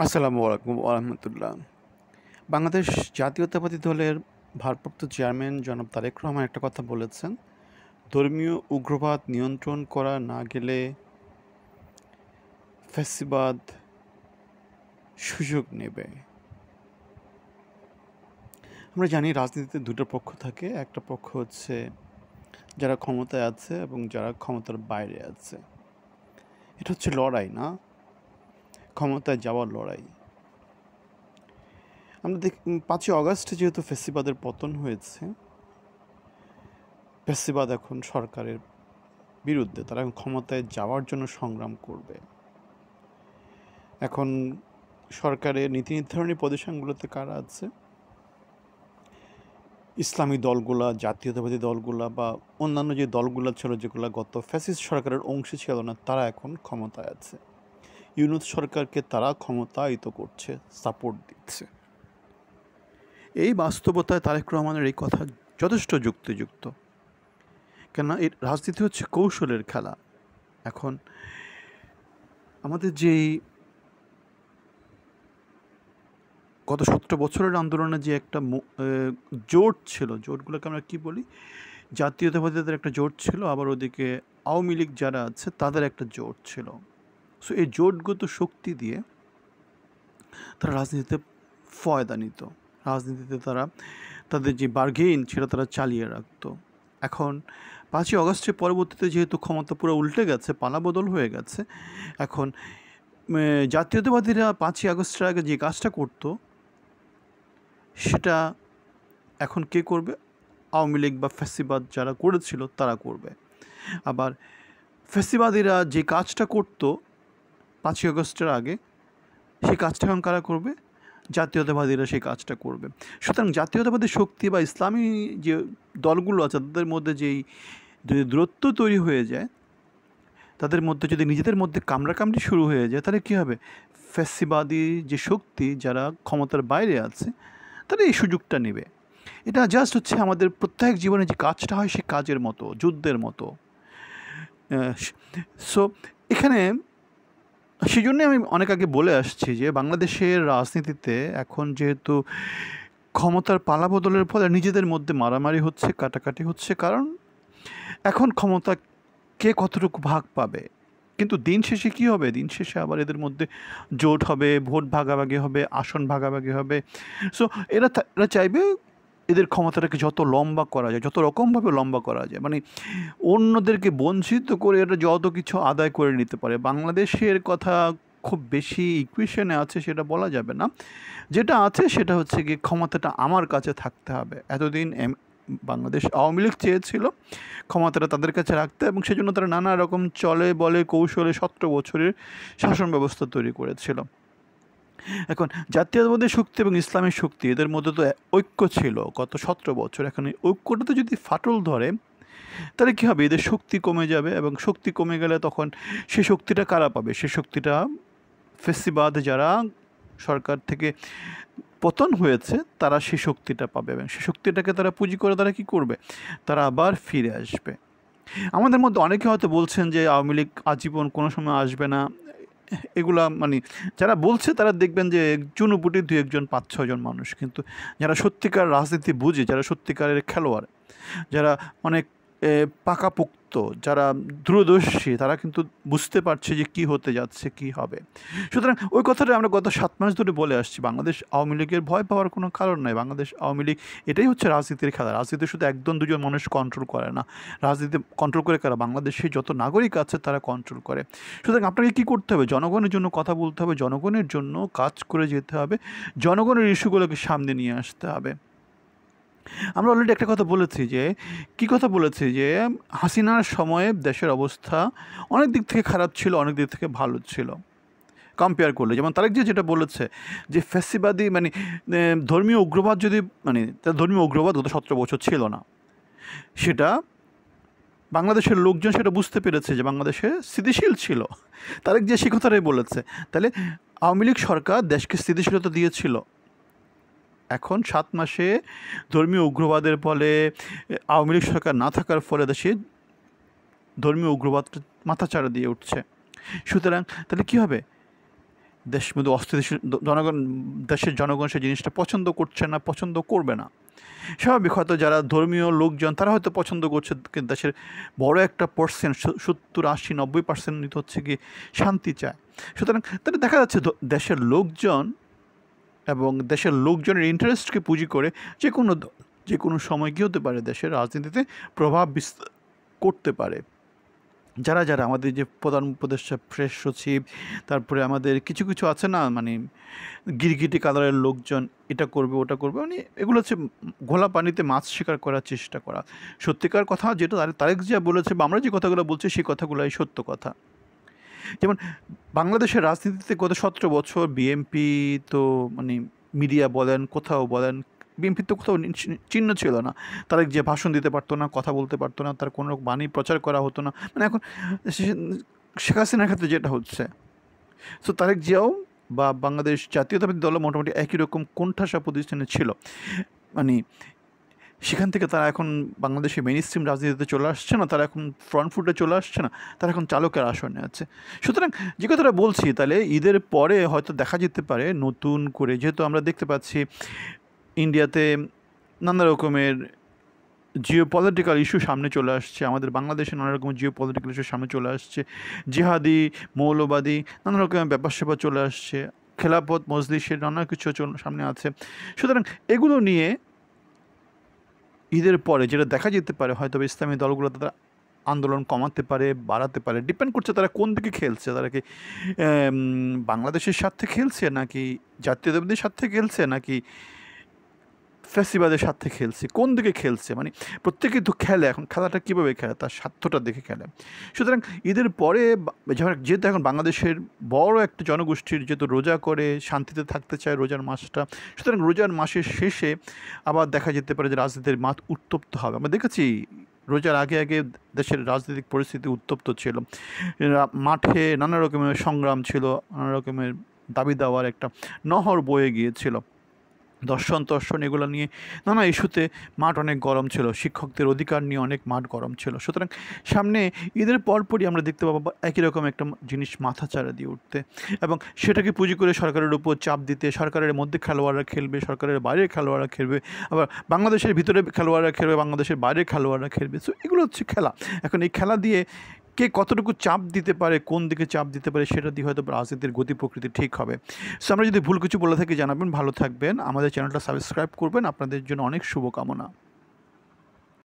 আসসালামু আলাইকুম ওরহমতুল্লাহ। বাংলাদেশ জাতীয়তাবাদী দলের ভারপ্রাপ্ত চেয়ারম্যান জনাব তারেক রহমান একটা কথা বলেছেন, ধর্মীয় উগ্রবাদ নিয়ন্ত্রণ করা না গেলে ফ্যাসিবাদ সুযোগ নেবে। আমরা জানি রাজনীতিতে দুটো পক্ষ থাকে, একটা পক্ষ হচ্ছে যারা ক্ষমতায় আছে এবং যারা ক্ষমতার বাইরে আছে। এটা হচ্ছে লড়াই, না ক্ষমতায় যাওয়ার লড়াই। আমরা 5ই অগাস্টে যেহেতু ফ্যাসিবাদের পতন হয়েছে, ফ্যাসিবাদ এখন সরকারের বিরুদ্ধে, তারা এখন ক্ষমতায় যাওয়ার জন্য সংগ্রাম করবে। এখন সরকারের নীতি নির্ধারণী পজিশনগুলোতে কারা আছে? ইসলামী দলগুলা, জাতীয়তাবাদী দলগুলা বা অন্যান্য যে দলগুলো ছিল যেগুলো গত ফ্যাসিস্ট সরকারের অংশ ছিল না, তারা এখন ক্ষমতায় আছে। ইউনূস সরকারকে তারা ক্ষমতায়িত করছে, সাপোর্ট দিচ্ছে। এই বাস্তবতায় তারেক রহমানের এই কথা যথেষ্ট যুক্তিযুক্ত। কেননা এই রাজনীতি হচ্ছে কৌশলের খেলা। এখন আমাদের যেই গত 17 বছরের আন্দোলনে যে একটা জোট ছিল, জোটগুলোকে আমরা কী বলি, জাতীয়তাবাদীদের একটা জোট ছিল, আবার ওদিকে আওয়ামী লীগ যারা আছে তাদের একটা জোট ছিল। সো এই জোটগত শক্তি দিয়ে তারা রাজনীতিতে ফয়দা নিত, রাজনীতিতে তারা তাদের যে বার্গেইন ছিল তারা চালিয়ে রাখত। এখন 5ই অগাস্টের পরবর্তীতে যেহেতু ক্ষমতা পুরো উল্টে গেছে, পালাবদল হয়ে গেছে, এখন জাতীয়তাবাদীরা 5ই আগস্টের আগে যে কাজটা করতো সেটা এখন কে করবে? আওয়ামী লীগ বা ফ্যাসিবাদ যারা করেছিল তারা করবে। আবার ফ্যাসিবাদীরা যে কাজটা করতো 5ই আগস্টের আগে, সেই কাজটা এখন কারা করবে? জাতীয়তাবাদীরা সেই কাজটা করবে। সুতরাং জাতীয়তাবাদী শক্তি বা ইসলামী যে দলগুলো আছে তাদের মধ্যে যেই যদি দূরত্ব তৈরি হয়ে যায়, তাদের মধ্যে যদি নিজেদের মধ্যে কামড়াকামড়ি শুরু হয়ে যায়, তাহলে কী হবে? ফ্যাসিবাদী যে শক্তি যারা ক্ষমতার বাইরে আছে তারা এই সুযোগটা নেবে। এটা জাস্ট হচ্ছে আমাদের প্রত্যেক জীবনে যে কাজটা হয় সে কাজের মতো, যুদ্ধের মতো। সো এখানে সেই জন্যে আমি অনেক আগে বলে আসছি যে বাংলাদেশের রাজনীতিতে এখন যেহেতু ক্ষমতার পালাবদলের ফলে নিজেদের মধ্যে মারামারি হচ্ছে, কাটাকাটি হচ্ছে, কারণ এখন ক্ষমতা কে কতটুকু ভাগ পাবে। কিন্তু দিন শেষে কী হবে? দিন শেষে আবার এদের মধ্যে জোট হবে, ভোট ভাগাভাগি হবে, আসন ভাগাভাগি হবে। সো এরা চাইবে এদের ক্ষমতাটাকে যত লম্বা করা যায়, যত রকমভাবে লম্বা করা যায়, মানে অন্যদেরকে বঞ্চিত করে এরা যত কিছু আদায় করে নিতে পারে। বাংলাদেশের কথা খুব বেশি ইকুয়েশনে আছে সেটা বলা যাবে না। যেটা আছে সেটা হচ্ছে কি, ক্ষমতাটা আমার কাছে থাকতে হবে। এতদিন বাংলাদেশ আওয়ামী লীগ চেয়েছিল ক্ষমতাটা তাদের কাছে রাখতে, এবং সেজন্য তারা নানা রকম চলে বলে কৌশলে 17 বছরের শাসন ব্যবস্থা তৈরি করেছিল। এখন জাতীয়তাবাদী শক্তি এবং ইসলামের শক্তি এদের মধ্যে তো ঐক্য ছিল গত 17 বছর। এখন এই ঐক্যটাতে যদি ফাটল ধরে তাহলে কী হবে? এদের শক্তি কমে যাবে, এবং শক্তি কমে গেলে তখন সে শক্তিটা কারা পাবে? সে শক্তিটা ফ্যাসিবাদ যারা সরকার থেকে পতন হয়েছে তারা সে শক্তিটা পাবে, এবং সে শক্তিটাকে তারা পুঁজি করে তারা কী করবে? তারা আবার ফিরে আসবে। আমাদের মধ্যে অনেকে হয়তো বলছেন যে আওয়ামী লীগ আজীবন কোনো সময় আসবে না। এগুলা মানে যারা বলছে তারা দেখবেন যে চুনুপুটি 2-1 5-6 জন মানুষ, কিন্তু যারা সত্যিকার রাজনীতি বুঝে, যারা সত্যিকারের খেলোয়াড়, যারা অনেক পাকাপোক্ত, যারা দূরদর্শী, তারা কিন্তু বুঝতে পারছে যে কী হতে যাচ্ছে, কী হবে। সুতরাং ওই কথাটা আমরা গত 7 মাস ধরে বলে আসছি, বাংলাদেশ আওয়ামী লীগের ভয় পাওয়ার কোনো কারণ নাই। বাংলাদেশ আওয়ামী লীগ এটাই হচ্ছে রাজনীতির খেলা। রাজনীতি শুধু 1-2 জন মানুষ কন্ট্রোল করে না, রাজনীতি কন্ট্রোল করে কারা? বাংলাদেশে যত নাগরিক আছে তারা কন্ট্রোল করে। সুতরাং আপনাকে কী করতে হবে? জনগণের জন্য কথা বলতে হবে, জনগণের জন্য কাজ করে যেতে হবে, জনগণের ইস্যুগুলোকে সামনে নিয়ে আসতে হবে। আমরা অলরেডি একটা কথা বলেছি, যে কী কথা বলেছি, যে হাসিনার সময়ে দেশের অবস্থা অনেক দিক থেকে খারাপ ছিল, অনেক দিক থেকে ভালো ছিল কম্পেয়ার করলে। যেমন তারেক যেটা বলেছে যে ফ্যাসিবাদী মানে ধর্মীয় উগ্রবাদ যদি মানে ধর্মীয় উগ্রবাদ গত 17 বছর ছিল না, সেটা বাংলাদেশের লোকজন সেটা বুঝতে পেরেছে যে বাংলাদেশে স্থিতিশীল ছিল। তারেক সে কথাটাই বলেছে। তাহলে আওয়ামী লীগ সরকার দেশকে স্থিতিশীলতা দিয়েছিল। এখন 7 মাসে ধর্মীয় উগ্রবাদের ফলে, আওয়ামী লীগ সরকার না থাকার ফলে দেশে ধর্মীয় উগ্রবাদটা মাথাচাড়া দিয়ে উঠছে। সুতরাং তাহলে কী হবে? দেশ মধ্যে অস্থিতিশীল জনগণ, দেশের জনগণ সেই জিনিসটা পছন্দ করছে না, পছন্দ করবে না। স্বাভাবিক, হয়তো যারা ধর্মীয় লোকজন তারা হয়তো পছন্দ করছে, কিন্তু দেশের বড় একটা পার্সেন্ট 70, 80, 90% হচ্ছে কি শান্তি চায়। সুতরাং তাহলে দেখা যাচ্ছে দেশের লোকজন এবং দেশের লোকজনের ইন্টারেস্টকে পুঁজি করে যে কোনো সময় কী হতে পারে, দেশের রাজনীতিতে প্রভাব বিস্তার করতে পারে। যারা যারা আমাদের যে প্রধান উপদেষ্টা, প্রেস সচিব, তারপরে আমাদের কিছু কিছু আছে না, মানে গিরগিটি কালারের লোকজন, এটা করবে ওটা করবে, মানে এগুলো হচ্ছে ঘোলা পানিতে মাছ শিকার করার চেষ্টা করা। সত্যিকার কথা যেটা তারেক জিয়া বলেছে বা আমরা যে কথাগুলো বলছি সেই কথাগুলোই সত্য কথা। যেমন বাংলাদেশের রাজনীতিতে গত 17 বছর বিএনপি তো মানে মিডিয়া বলেন, কোথাও বলেন, বিএনপির তো কোথাও চিহ্ন ছিল না। তারেক জিয়া ভাষণ দিতে পারতো না, কথা বলতে পারতো না, তার কোনো বাণী প্রচার করা হতো না। মানে এখন শেখ হাসিনার ক্ষেত্রে যেটা হচ্ছে, সো তারেক জিয়াও বা বাংলাদেশ জাতীয়তাবাদী দলও মোটামুটি একই রকম কোণঠাসা প্রতিষ্ঠানে ছিল। মানে সেখান থেকে তারা এখন বাংলাদেশে মেইন স্ট্রিম রাজনীতিতে চলে আসছে না, তারা এখন ফ্রন্ট ফুটে চলে আসছে না, তারা এখন চালকের আসনে আছে। সুতরাং যে কথাটা বলছি, তাহলে ঈদের পরে হয়তো দেখা যেতে পারে নতুন করে, যেহেতু আমরা দেখতে পাচ্ছি ইন্ডিয়াতে নানা রকমের জিও পলিটিক্যাল ইস্যু সামনে চলে আসছে, আমাদের বাংলাদেশে নানা রকমের জিও পলিটিক্যাল ইস্যু সামনে চলে আসছে, জিহাদি, মৌলবাদী, নানা রকমের ব্যাপার স্যাপার চলে আসছে, খেলাফত মজলিসের নানা কিছু সামনে আছে। সুতরাং এগুলো নিয়ে ঈদের পরে যেটা দেখা যেতে পারে, হয়তো ইসলামী দলগুলো তাদের আন্দোলন কমাতে পারে, বাড়াতে পারে, ডিপেন্ড করছে তারা কোন দিকে খেলছে। তারা কি বাংলাদেশের স্বার্থে খেলছে, নাকি জাতীয়তাবাদীর স্বার্থে খেলছে, নাকি ফ্যাসিবাদের স্বার্থে খেলছে, কোন দিকে খেলছে। মানে প্রত্যেকেই তো খেলে, এখন খেলাটা কীভাবে খেলে, তার স্বার্থটা দেখে খেলে। সুতরাং ঈদের পরে যেহেতু এখন বাংলাদেশের বড় একটা জনগোষ্ঠীর যেহেতু রোজা করে শান্তিতে থাকতে চায় রোজার মাসটা, সুতরাং রোজার মাসের শেষে আবার দেখা যেতে পারে যে রাজনীতির মাঠ উত্তপ্ত হবে। আমরা দেখেছি রোজার আগে আগে দেশের রাজনৈতিক পরিস্থিতি উত্তপ্ত ছিল, মাঠে নানা রকমের সংগ্রাম ছিল, নানা রকমের দাবি দেওয়ার একটা নহর বয়ে গিয়েছিল, দর্শন এগুলো নিয়ে নানা ইস্যুতে মাঠ অনেক গরম ছিল, শিক্ষকদের অধিকার নিয়ে অনেক মাঠ গরম ছিল। সুতরাং সামনে ঈদের পরপরই আমরা দেখতে পাবো একই রকম একটা জিনিস মাথাচাড়া দিয়ে উঠতে, এবং সেটাকে পুঁজি করে সরকারের উপর চাপ দিতে, সরকারের মধ্যে খেলোয়াড়রা খেলবে, সরকারের বাইরে খেলোয়াড়রা খেলবে, আবার বাংলাদেশের ভিতরে খেলোয়াড়রা খেলবে, বাংলাদেশের বাইরে খেলোয়াড়রা খেলবে। সো এগুলো হচ্ছে খেলা। এখন এই খেলা দিয়ে কে কতটুকু চাপ দিতে পারে, কোন দিকে চাপ দিতে পারে, সেটা দিয়ে হয়তো রাজনীতির গতি প্রকৃতি ঠিক হবে। সো আমরা যদি ভুল কিছু বলে থাকি জানাবেন, ভালো থাকবেন, আমাদের চ্যানেলটা সাবস্ক্রাইব করবেন, আপনাদের জন্য অনেক শুভকামনা।